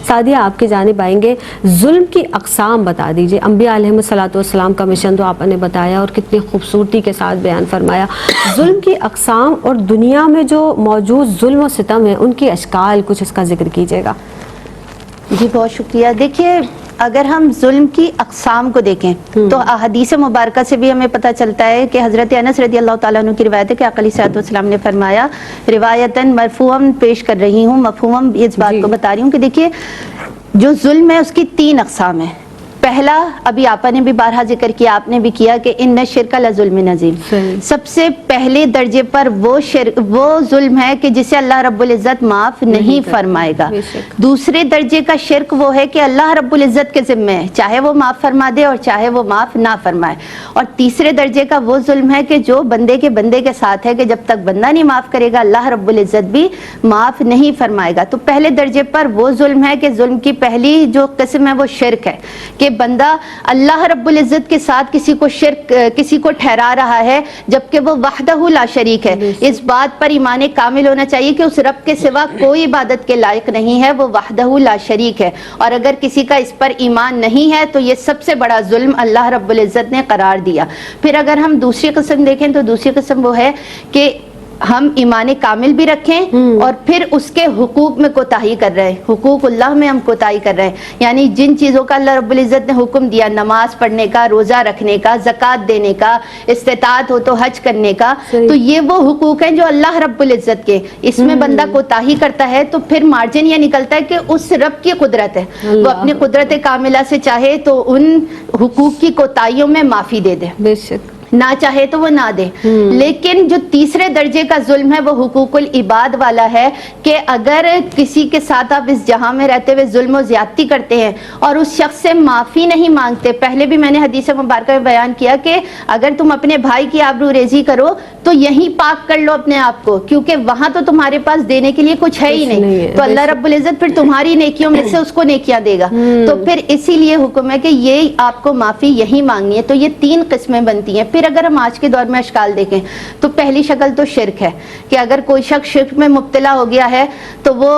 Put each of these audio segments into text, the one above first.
سعدیہ آپ کی جانب آئیں گے، ظلم کی اقسام بتا دیجئے۔ انبیاء علیہ السلام کا مشن تو آپ نے بتایا اور کتنی خوبصورتی کے ساتھ بیان فرمایا۔ ظلم کی اقسام اور دنیا میں جو موجود ظلم و ستم ہیں ان کی اشکال کچھ اس کا ذکر کیجئے گا۔ جی بہت شکریہ۔ دیکھیے اگر ہم ظلم کی اقسام کو دیکھیں تو احادیث مبارکہ سے بھی ہمیں پتہ چلتا ہے کہ حضرت انس رضی اللہ تعالیٰ عنہ کی روایت ہے کہ آقا علیہ الصلوۃ والسلام نے فرمایا، روایتاً مرفوعاً پیش کر رہی ہوں، مفہوماً اس بات کو بتا رہی ہوں کہ دیکھیے جو ظلم ہے اس کی 3 اقسام ہیں۔ پہلا ابھی آپا نے بھی بارہا ذکر کیا، آپ نے بھی کیا کہ ان الشرک لظلم عظیم، سب سے پہلے درجے پر وہ ظلم ہے کہ جسے اللہ رب العزت معاف نہیں فرمائے گا۔ دوسرے درجے کا شرک وہ ہے کہ اللہ رب العزت کے ذمہ ہے، چاہے وہ معاف فرما دے اور چاہے وہ معاف نہ فرمائے۔ اور تیسرے درجے کا وہ ظلم ہے کہ جو بندے کے ساتھ ہے کہ جب تک بندہ نہیں معاف کرے گا اللہ رب العزت بھی معاف نہیں فرمائے گا۔ تو پہلے درجے پر وہ ظلم ہے کہ ظلم کی پہلی جو قسم ہے وہ شرک ہے کہ بندہ اللہ رب العزت کے ساتھ کسی کو ٹھہرا رہا ہے جبکہ وہ وحدہ لا شریک ہے۔ اس بات پر ایمان کامل ہونا چاہیے کہ اس رب کے سوا کوئی عبادت کے لائق نہیں ہے، وہ وحدہ لا شریک ہے۔ اور اگر کسی کا اس پر ایمان نہیں ہے تو یہ سب سے بڑا ظلم اللہ رب العزت نے قرار دیا۔ پھر اگر ہم دوسری قسم دیکھیں تو دوسری قسم وہ ہے کہ ہم ایمان کامل بھی رکھیں اور پھر اس کے حقوق میں کوتاہی کر رہے ہیں، حقوق اللہ میں ہم کوتاہی کر رہے ہیں، یعنی جن چیزوں کا اللہ رب العزت نے حکم دیا، نماز پڑھنے کا، روزہ رکھنے کا، زکوٰۃ دینے کا، استطاعت ہو تو حج کرنے کا، تو یہ وہ حقوق ہیں جو اللہ رب العزت کے، اس میں بندہ کوتاہی کرتا ہے تو پھر مارجن یہ نکلتا ہے کہ اس رب کی قدرت ہے، وہ اپنی قدرت کاملہ سے چاہے تو ان حقوق کی کوتاہیوں میں معافی دے دے، بے شک نہ چاہے تو وہ نہ دے۔ لیکن جو تیسرے درجے کا ظلم ہے وہ حقوق العباد والا ہے کہ اگر کسی کے ساتھ آپ اس جہاں میں رہتے ہوئے ظلم و زیادتی کرتے ہیں اور اس شخص سے معافی نہیں مانگتے، پہلے بھی میں نے حدیث مبارکہ میں بیان کیا کہ اگر تم اپنے بھائی کی آبرو ریزی کرو تو یہیں پاک کر لو اپنے آپ کو، کیونکہ وہاں تو تمہارے پاس دینے کے لیے کچھ ہے ہی نہیں، تو اللہ رب العزت پھر تمہاری نیکیوں میں سے اس کو نیکیاں دے گا۔ تو پھر اسی لیے حکم ہے کہ یہ آپ کو معافی یہی مانگنی ہے۔ تو یہ 3 قسمیں بنتی ہیں۔ پھر اگر ہم آج کے دور میں اشکال دیکھیں تو پہلی شکل تو شرک ہے کہ اگر کوئی شخص شرک میں مبتلا ہو گیا ہے تو وہ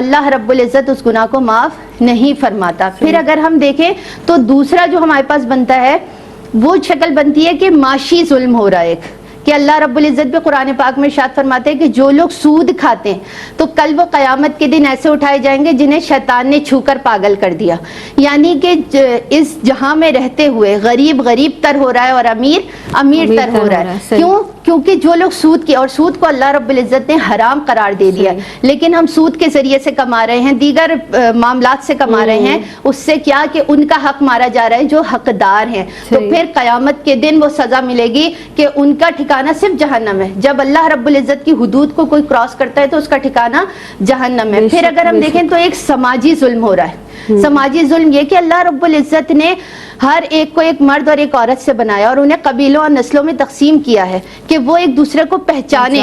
اللہ رب العزت اس گناہ کو معاف نہیں فرماتا۔ پھر اگر ہم دیکھیں تو دوسرا جو ہمارے پاس بنتا ہے وہ شکل بنتی ہے کہ معاشی ظلم ہو رہا ہے ایک، کہ اللہ رب العزت بھی قرآن پاک میں ارشاد فرماتے ہیں کہ جو لوگ سود کھاتے ہیں تو کل وہ قیامت کے دن ایسے اٹھائے جائیں گے جنہیں شیطان نے چھو کر پاگل کر دیا، یعنی کہ اس جہاں میں رہتے ہوئے غریب تر ہو رہا ہے اور امیر تر ہو رہا ہے۔ کیوں؟ کیونکہ جو لوگ سود کی، اور سود کو اللہ رب العزت نے حرام قرار دے دیا، لیکن ہم سود کے ذریعے سے کما رہے ہیں، دیگر معاملات سے کما رہے ہیں، اس سے کیا کہ ان کا حق مارا جا رہا ہے جو حقدار ہیں۔ تو پھر قیامت کے دن وہ سزا ملے گی کہ ان کا ٹھکانہ صرف جہنم ہے۔ جب اللہ رب العزت کی حدود کو کوئی کراس کرتا ہے تو اس کا ٹھکانہ جہنم ہے۔ پھر اگر ہم دیکھیں تو ایک سماجی ظلم ہو رہا ہے۔ سماجی ظلم یہ کہ اللہ رب العزت نے ہر ایک کو ایک مرد اور ایک عورت سے بنایا اور انہیں قبیلوں اور نسلوں میں تقسیم کیا ہے کہ وہ ایک دوسرے کو پہچانے۔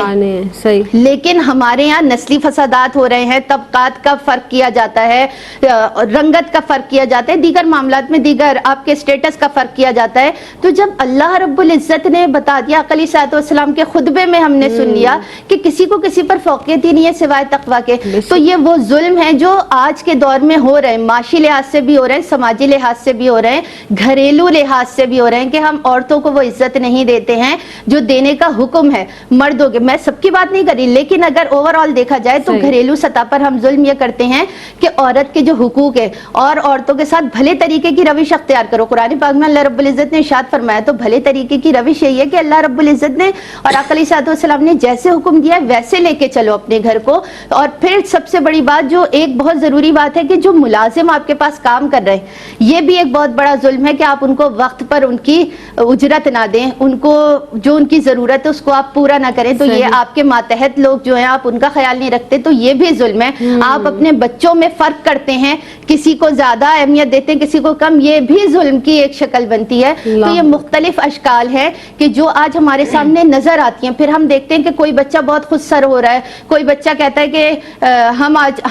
لیکن ہمارے یہاں نسلی فسادات ہو رہے ہیں، طبقات کا فرق کیا جاتا ہے، رنگت کا فرق کیا جاتا ہے، دیگر معاملات میں دیگر آپ کے اسٹیٹس کا فرق کیا جاتا ہے۔ تو جب اللہ رب العزت نے بتا دیا، آقا علیہ الصلوۃ والسلام کے خطبے میں ہم نے سن لیا کہ کسی کو کسی پر فوقیت ہی نہیں ہے سوائے تقویٰ کے، تو یہ وہ ظلم ہے جو آج کے دور میں ہو رہے ہیں، معاشی لحاظ سے بھی ہو رہے ہیں، سماجی لحاظ سے بھی ہو رہے ہیں، گھریلو لحاظ سے بھی ہو رہے ہیں کہ ہم عورتوں کو وہ عزت نہیں دیتے ہیں جو دینے کا حکم ہے مردوں کے۔ میں سب کی بات نہیں کر رہی، لیکن اگر اوور آل دیکھا جائے تو گھریلو سطح پر ہم ظلم یہ کرتے ہیں کہ عورت کے جو حقوق ہے اور عورتوں کے ساتھ بھلے طریقے کی روش اختیار کرو۔ قرآن پاک میں اللہ رب العزت نے ارشاد فرمایا، تو بھلے طریقے کی روش یہی ہے کہ اللہ رب العزت نے اور آقا علیہ الصلوۃ والسلام نے جیسے حکم دیا ہے ویسے لے کے چلو اپنے گھر کو۔ اور پھر سب سے بڑی بات جو ایک بہت ضروری بات ہے کہ جو ملازم آپ کے پاس کام کر رہے ہیں، یہ بھی ایک بہت بڑا ظلم ہے کہ آپ ان کو وقت پر ان کی اجرت نہ دیں، ان کو جو ان کی ضرورت ہے اس کو آپ پورا نہ کریں، تو یہ آپ کے ماتحت لوگ جو ہیں آپ ان کا خیال نہیں رکھتے، تو یہ بھی ظلم ہے۔ آپ اپنے بچوں میں فرق کرتے ہیں، کسی کو زیادہ اہمیت دیتے ہیں کسی کو کم، یہ بھی ظلم کی ایک شکل بنتی ہے۔ تو یہ مختلف اشکال ہے کہ جو آج ہمارے سامنے نظر آتی ہیں۔ پھر ہم دیکھتے ہیں کہ کوئی بچہ بہت خود سر ہو رہا ہے، کوئی بچہ کہتا ہے کہ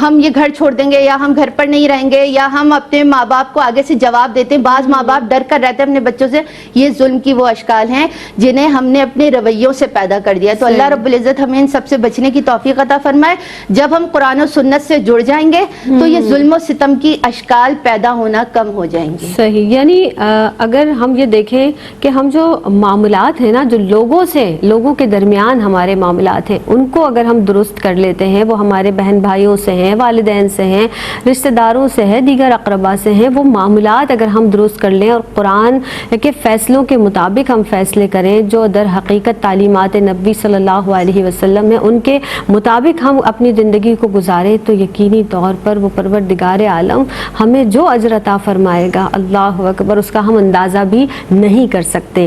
ہم یہ گھر چھوڑ دیں گے یا ہم گھر پر نہیں رہیں گے گے یا ہم اپنے ماں باپ کو آگے سے جواب دیتے ہیں. بعض ماں باپ ڈر کر رہتے ہیں اپنے بچوں سے. یہ ظلم کی وہ اشکال ہیں جنہیں ہم نے اپنے رویوں سے پیدا کر دیا. تو اللہ رب العزت ہمیں ان سب سے بچنے کی توفیق عطا فرمائے. جب ہم قرآن و سنت سے جڑ جائیں گے تو یہ ظلم و ستم کی اشکال پیدا ہونا کم ہو جائیں گے. صحیح. یعنی اگر ہم یہ دیکھیں کہ ہم جو معاملات ہیں نا، جو لوگوں کے درمیان ہمارے معاملات ہیں، ان کو اگر ہم درست کر لیتے ہیں، وہ ہمارے بہن بھائیوں سے ہیں، والدین سے ہیں، رشتہ داروں سے ہے، دیگر اقربا سے ہیں، وہ معاملات اگر ہم درست کر لیں اور قرآن کے فیصلوں کے مطابق ہم فیصلے کریں جو در حقیقت تعلیمات نبی صلی اللہ علیہ وسلم ہیں، ان کے مطابق ہم اپنی زندگی کو گزاریں، تو یقینی طور پر وہ پروردگار عالم ہمیں جو اجر عطا فرمائے گا، اللہ اکبر، اس کا ہم اندازہ بھی نہیں کر سکتے.